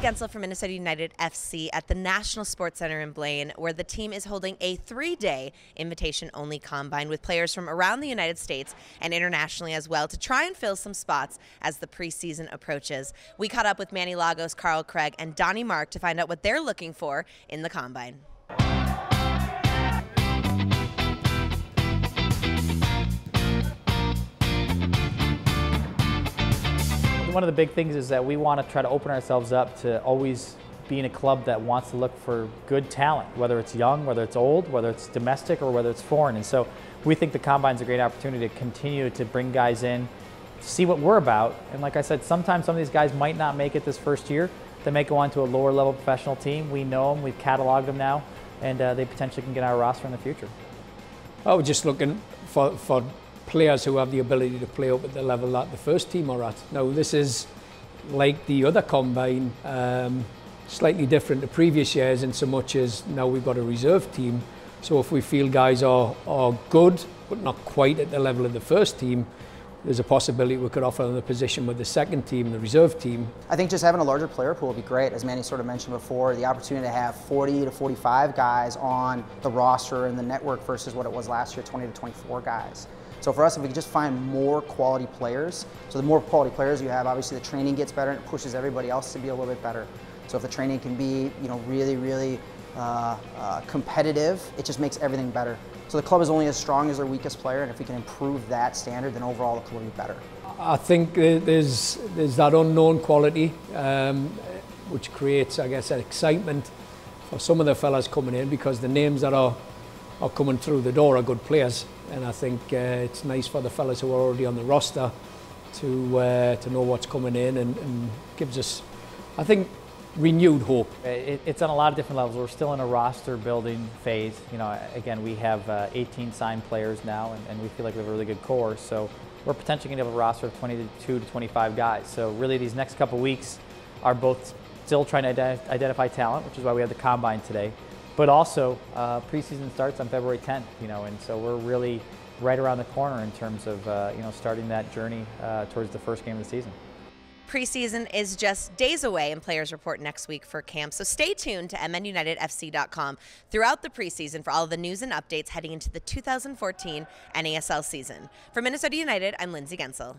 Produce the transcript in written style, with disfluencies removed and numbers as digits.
Gensel from Minnesota United FC at the National Sports Center in Blaine, where the team is holding a 3-day invitation-only combine with players from around the United States and internationally as well to try and fill some spots as the preseason approaches. We caught up with Manny Lagos, Carl Craig, and Donnie Mark to find out what they're looking for in the combine. One of the big things is that we want to try to open ourselves up to always being a club that wants to look for good talent, whether it's young, whether it's old, whether it's domestic, or whether it's foreign. And so we think the Combine's a great opportunity to continue to bring guys in, see what we're about. And like I said, sometimes some of these guys might not make it this first year. They may go on to a lower level professional team. We know them, we've cataloged them now, and they potentially can get our roster in the future. I was just looking for players who have the ability to play up at the level that the first team are at. Now this is like the other combine, slightly different to previous years in so much as now we've got a reserve team. So if we feel guys are good but not quite at the level of the first team, there's a possibility we could offer them a position with the second team, the reserve team. I think just having a larger player pool would be great. As Manny sort of mentioned before, the opportunity to have 40 to 45 guys on the roster and the network versus what it was last year, 20 to 24 guys. So for us, if we could just find more quality players, so the more quality players you have, obviously the training gets better and it pushes everybody else to be a little bit better. So if the training can be, really competitive, it just makes everything better. So the club is only as strong as their weakest player, and if we can improve that standard, then overall the club will be better. I think there's that unknown quality, which creates, I guess, an excitement for some of the fellas coming in, because the names that are coming through the door are good players. And I think it's nice for the fellas who are already on the roster to know what's coming in, and gives us, I think, renewed hope. It's on a lot of different levels. We're still in a roster building phase. Again, we have 18 signed players now, and we feel like we have a really good core. So we're potentially going to have a roster of 22 to 25 guys. So really these next couple weeks are both still trying to identify talent, which is why we have the Combine today. But also, preseason starts on February 10th, and so we're really right around the corner in terms of, starting that journey towards the first game of the season. Preseason is just days away, and players report next week for camp. So stay tuned to mnunitedfc.com throughout the preseason for all of the news and updates heading into the 2014 NASL season. For Minnesota United, I'm Lindsay Gensel.